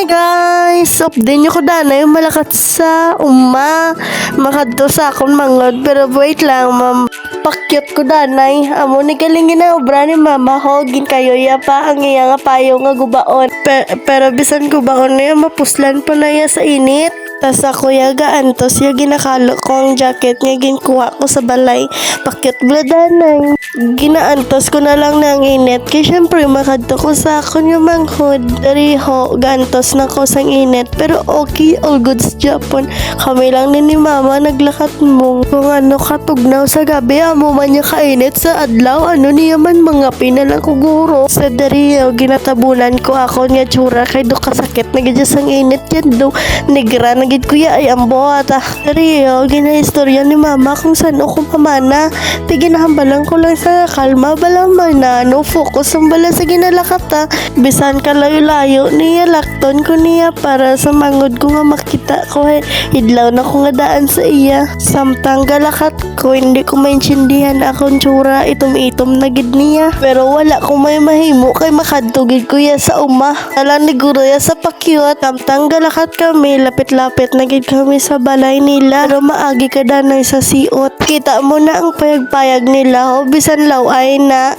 Guys, update nyo ko dana yung malakat sa makadto sa akong mangod, pero wait lang ma'am, pakyot ko danay amo ni kalingin na obra ni mama hogin kayo ya pa ang iya nga payo nga gubaon, pero bisan gubaon na yung mapuslan pa na ya sa init. Tas ako yaga antos ya ginakalo ko ang jacket nga ginkuha ko sa balay, pakyot bladanay ginaantos ko na lang ng init kay syempre makadto ko sa akon yung manghod dari ho gantos na ko sang init, pero okay, all goods Japon. Kami lang ni mama naglakat mo kung ano katugnaw sa gabi amo man niya kainit sa adlaw, ano niya man mga pinalang kuguro sa dari ho ginatabunan ko ako nga tsura kay do kasakit na gadya sang init yan do negra na gid kuya ay ambo ata dari ho ginahistorya ni mama kung saan ako pamana tiginahambalan ko lang sa kalma balang na no focus ang bala sa ginalakata bisan kalayo-layo niya lakton ko niya para sa mangod ko nga makita ko idlaw na ko nga daan sa iya samtang galakat ko hindi ko maintindihan akong tsura itom-itom na gid niya, pero wala ko may mahimo kay makadtugid ko ya sa uma alang ni guro ya sa pakyot samtang galakat kami lapit-lapit na gid kami sa balay nila, pero maagi ka danay sa siot kita mo na ang payag-payag nila o bisan law ay na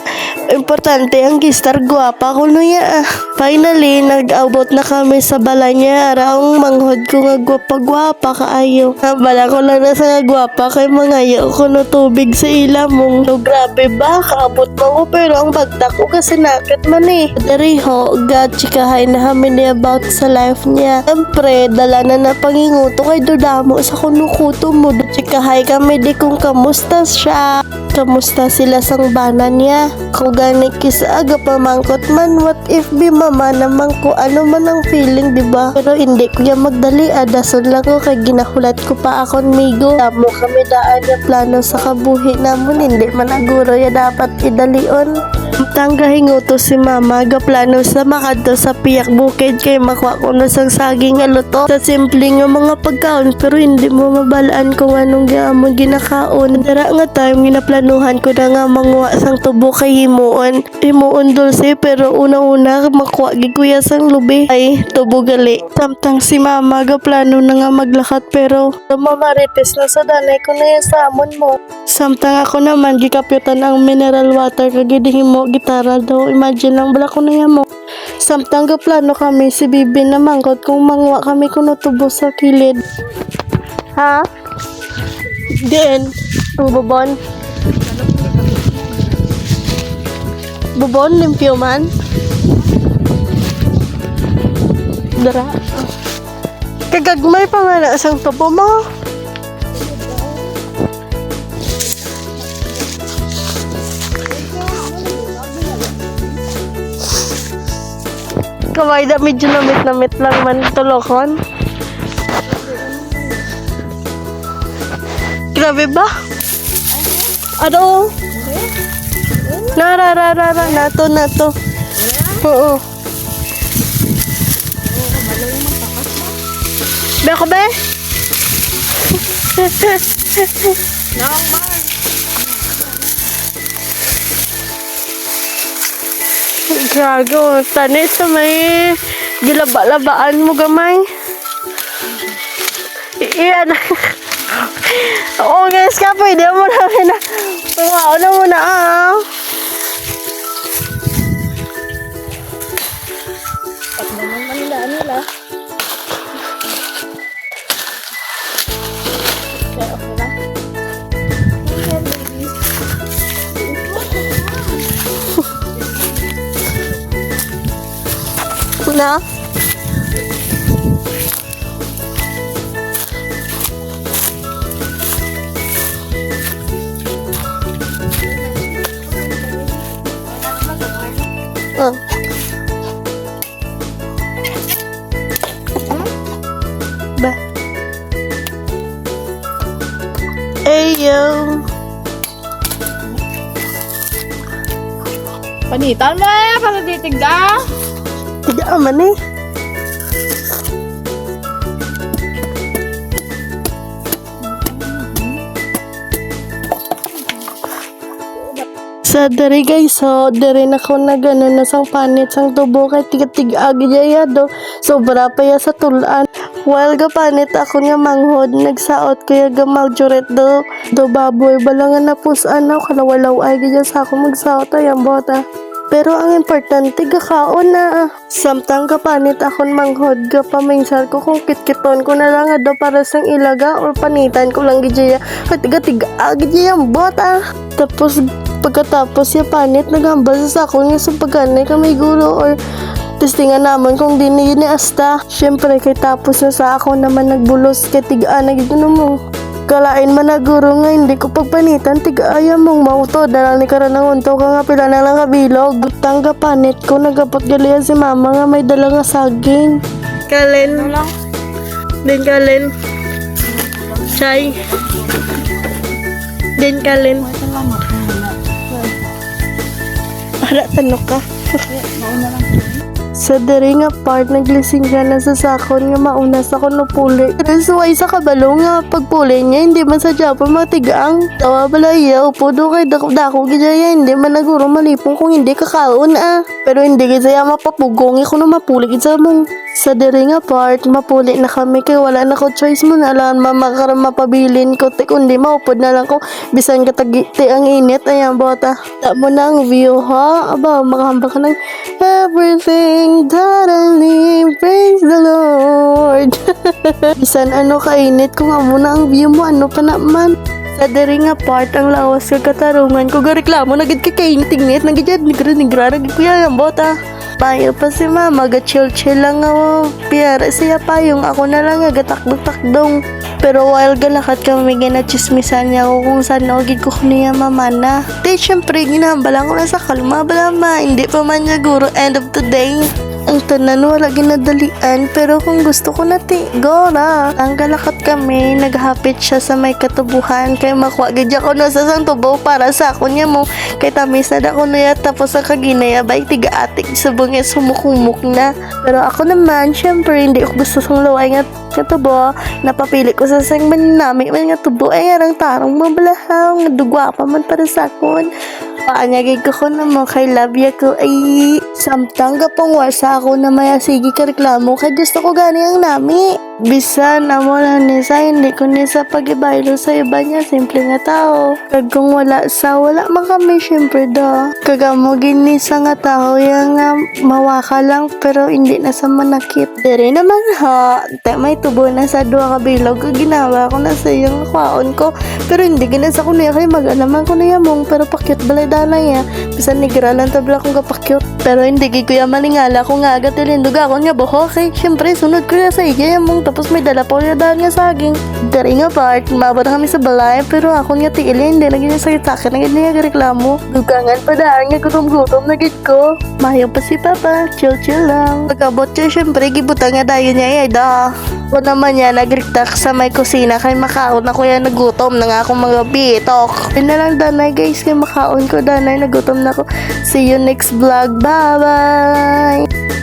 importante ang gistar guwapa ko nuya finally nag-abot na kami sa balay niya araw manghod ko nga gwapa-gwapa kaayo bala ko lang na sa gwapa kay mangayo ko no tubig sa ilamong no grabe ba kaabot mo ko pero ang bagta ko kasi nakit man dari ho God chikahay na kami ni about sa life niya siyempre dala na panginguto kay dudamo sa kunukuto mo chikahay kami di kung kamusta siya kamusta sila sang bana niya kung gani kisa aga pamangkot man what if bi mama naman ko ano man ang feeling diba, pero hindi ko yan magdali dason lang ko kay ginahulat ko pa akon migo tamo kami daan yung plano sa kabuhi namon hindi man aguro ya dapat idalion tanggahin uto si mama ga plano sa makadto sa piyak bukid kay makuha ko na sang saging nga luto sa simple nga mga pagkaon pero hindi mo mabalaan kung anong gamon ginakaon dara nga time ginaplanuhan ko na nga manguha sang tubo kay himuon dulce pero una-una makuha gi kuya sang lubi ay tubo gali samtang si mama ga plano na nga maglakat pero mamarites na sa danay ko na yung samon mo samtang ako naman gikapyutan ang mineral water kagiding mo gitara daw imagine lang bala ko na yan mo samtang ga plano kami si bibi na mangkot kung manguha kami kuno tubo sa kilid ha din ang bubon limpyo man dara kagagmay pa nga na isang tubo mo kamay da medyo namit lang man tulokon grabe ba ano nato oo be ako be gago tani sa may gilaba-labaan mo gamay iyan oo guys ka pwede mo namin na pumao na muna pagdaman manila nila na ba ayo panitan mo para titigda tidak aman sa dere guys, so dere na ko na gano'n na sang panit sang tubo kay tiga-tiga agi jaya do Sobra pa ya sa tulan. While gapanit ako nga manghod, nagsaot ko ya gamaljuret do baboy. Balangan na pusaan na, kalawalaw ay ganyan sa ako magsaot ay ang bota. Pero ang importante, gakaon na. Samtang kapanit akon manghod, gapaminsar ko kung kitkiton ko na lang do para sang ilaga or panitan ko lang gidya. Tiga-tiga, gidya ang bota. Tapos, pagkatapos ya panit, naghambal sa sakon nga sa pagkanay kami guro or testingan naman kung di ni asta. Siyempre, kay tapos na sa ako naman nagbulos kay tigaan na gito mo. Kalain man na guro nga hindi ko pagpanitan tigaya mong mauto dahil ni karanang unto ka nga pila na lang kabilog. Tangga panit ko nagapot galiya si mama nga may dala nga saging. Kalen. Din kalen. Chay. Din kalen. Para tanok ka. Sa diri nga part, naglising ka na sa sakon nga mauna sa kono puli. Suway sa kabalo nga pagpuli niya, hindi man sa Japan matigang. Tawa pala iya, upo do kay dako gidya hindi man naguro malipong kung hindi kakaon Pero hindi gidya mapapugong ko na mapuli gidya mong. Sa diri nga part, mapuli na kami kay wala na ko choice mo na lang mamakaram mapabilin ko te kundi maupod na lang ko bisan katagiti ang init ayan bota. Ta mo na ang view ha, aba makahamba ka ng everything that I need, praise the Lord. Bisan ano kainit kung amo na ang view mo ano pa naman. Sa diri nga part ang lawas ka katarungan ko gareklamo nagid ka kainiting net nagid nigra nagid kuya ang bota. Payo pa si mama, ga-chill-chill lang ako. Piyara siya pa yung ako na lang gatakdong-takdong. Pero while galakat kami ginachismisan niya ako kung saan naugid ko niya mama na. Di syempre ginambala ko na sa kalma balama. Hindi pa man niya guro end of the day. Ang tanan wala ginadalian pero kung gusto ko na go na. Ang galakat kami, naghapit siya sa may katubuhan kay makuha gidya ko na sa sang tubo para sa ako niya mo. Kay tamis na ako na tapos ang kaginaya bay tiga-atik sa bungay sumukumok na. Pero ako naman, syempre hindi ko gusto sang laway nga tubo. Napapili ko sa sang manami man nga tubo ay arang tarong mabalahaw nga dugwa pa man para sa akon. Paanyagig ko na mo kay love ya ko ay samtang gapong sa ako na maya sige ka reklamo kay gusto ko gani ang nami. Bisan na mo lang ni sa hindi ko ni sa pag-ibaylo sa iba niya simple nga tao. Kag kung wala man kami syempre do. Kagamo gini sa nga tao yang mawaka lang pero hindi na sa manakit. Dere naman ha, may tubo na sa duwa ka bilog ginawa ko na sa yung kwaon ko pero hindi ginasa ko niya kay mag-alaman ko niya mong pero pakyut balay dana ya. Bisan nigra lang tabla kong kapakyut pero hindi ko ya maningala ko nga agad tilindog ako nga buho kay syempre sunod ko ya sa iya mong tapos may dala po niya dahil nga saging. Dari nga part, mabot na kami sa balay pero ako nga tiili hindi naging sakit sa akin naging niya reklamo. Dugangan pa dahil nga gutom-gutom naging ko. Mahayaw pa si papa, chill lang. Pagkabot siya syempre gibutang nga dahil niya ay da. O naman niya nagriktak sa may kusina kay makaon ako yan nagutom na nga akong mga bitok. Yun na lang danay guys kay makaon ko danay nagutom na ako. See you next vlog, bye bye!